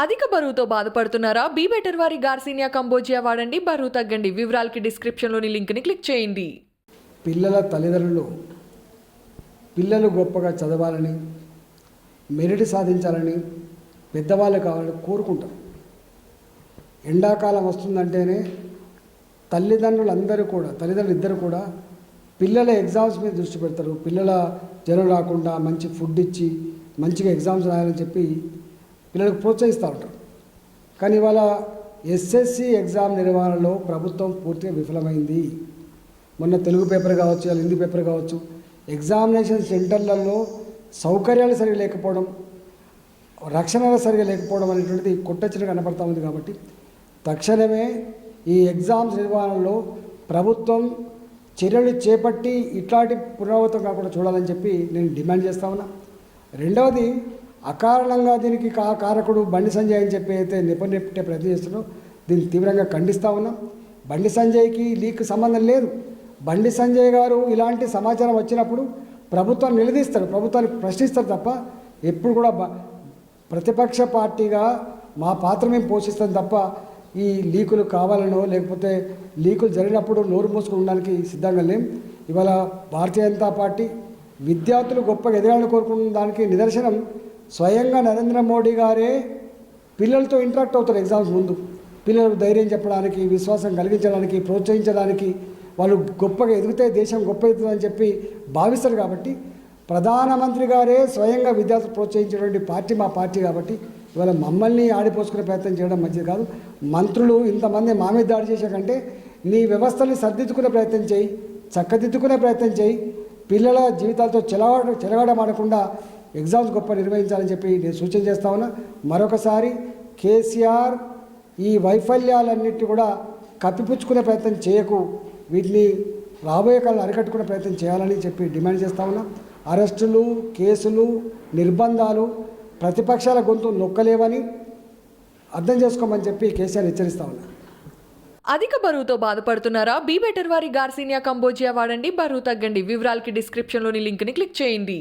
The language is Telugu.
అధిక బరువుతో బాధపడుతున్నారా? బీ బెటర్ వారి గార్సినియా కంబోజియా వాడండి, బరువు తగ్గండి. వివరాలకి డిస్క్రిప్షన్లోని లింక్ని క్లిక్ చేయండి. పిల్లల తల్లిదండ్రులు పిల్లలు గొప్పగా చదవాలని, మెరిట్ సాధించాలని, పెద్దవాళ్ళు కావాలని కోరుకుంటారు. ఎండాకాలం వస్తుందంటేనే తల్లిదండ్రులు ఇద్దరు కూడా పిల్లల ఎగ్జామ్స్ మీద దృష్టి పెడతారు. పిల్లల జ్వరం రాకుండా మంచి ఫుడ్ ఇచ్చి మంచిగా ఎగ్జామ్స్ రాయాలని చెప్పి పిల్లలకు ప్రోత్సహిస్తూ ఉంటారు. కానీ ఇవాళ ఎస్ఎస్సి ఎగ్జామ్ నిర్వహణలో ప్రభుత్వం పూర్తిగా విఫలమైంది. మొన్న తెలుగు పేపర్ కావచ్చు, హిందీ పేపర్ కావచ్చు, ఎగ్జామినేషన్ సెంటర్లలో సౌకర్యాలు సరిగా లేకపోవడం, రక్షణ సరిగా లేకపోవడం అనేటువంటిది కొట్టొచ్చిన కనపడతా ఉంది. కాబట్టి తక్షణమే ఈ ఎగ్జామ్స్ నిర్వహణలో ప్రభుత్వం చర్యలు చేపట్టి ఇట్లాంటి పునరావృతం కాకుండా చూడాలని చెప్పి నేను డిమాండ్ చేస్తా ఉన్నా. రెండవది, అకారణంగా దీనికి కారకుడు బండి సంజయ్ అని చెప్పి అయితే నెట్టే ప్రయత్నం చేస్తున్నారో దీన్ని తీవ్రంగా ఖండిస్తూ ఉన్నాం. బండి సంజయ్కి లీక్ సంబంధం లేదు. బండి సంజయ్ గారు ఇలాంటి సమాచారం వచ్చినప్పుడు ప్రభుత్వాన్ని నిలదీస్తారు, ప్రభుత్వాన్ని ప్రశ్నిస్తారు తప్ప ఎప్పుడు కూడా ప్రతిపక్ష పార్టీగా మా పాత్ర మేము పోషిస్తాం తప్ప ఈ లీకులు కావాలనో లేకపోతే లీకులు జరిగినప్పుడు నోరు మూసుకుని ఉండడానికి సిద్ధంగా లేం. ఇవాళ భారతీయ జనతా పార్టీ విద్యార్థులు గొప్పగా ఎదగాలని కోరుకున్న దానికి నిదర్శనం స్వయంగా నరేంద్ర మోడీ గారే పిల్లలతో ఇంటరాక్ట్ అవుతారు. ఎగ్జామ్స్ ముందు పిల్లలకు ధైర్యం చెప్పడానికి, విశ్వాసం కలిగించడానికి, ప్రోత్సహించడానికి, వాళ్ళు గొప్పగా ఎదిగితే దేశం గొప్ప ఎదుగుతుందని చెప్పి భావిస్తారు. కాబట్టి ప్రధానమంత్రి గారే స్వయంగా విద్యార్థులు ప్రోత్సహించేటువంటి పార్టీ మా పార్టీ. కాబట్టి ఇవాళ మమ్మల్ని ఆడిపోసుకునే ప్రయత్నం చేయడం మంచిది కాదు. మంత్రులు ఇంతమంది మా మీద దాడి చేసే కంటే నీ వ్యవస్థని సర్దిద్దుకునే ప్రయత్నం చేయి, చక్కదిద్దుకునే ప్రయత్నం చేయి. పిల్లల జీవితాలతో చెలగాడమాడకుండా ఎగ్జామ్స్ గొప్ప నిర్వహించాలని చెప్పి నేను సూచన చేస్తా ఉన్నా. మరొకసారి కేసీఆర్ ఈ వైఫల్యాలన్నిటి కూడా కప్పిపుచ్చుకునే ప్రయత్నం చేయకు, వీటిని రాబోయే కాలంలో అరికట్టుకునే ప్రయత్నం చేయాలని చెప్పి డిమాండ్ చేస్తా ఉన్నా. అరెస్టులు, కేసులు, నిర్బంధాలు ప్రతిపక్షాల గొంతు నొక్కలేవని అర్థం చేసుకోమని చెప్పి కేసీఆర్ హెచ్చరిస్తా ఉన్నా. అధిక బరువుతో బాధపడుతున్నారా? బీ బెటర్ వారి గార్సినియా కంబోజియా వాడండి, బరువు తగ్గండి. వివరాలకి డిస్క్రిప్షన్లోని లింక్ని క్లిక్ చేయండి.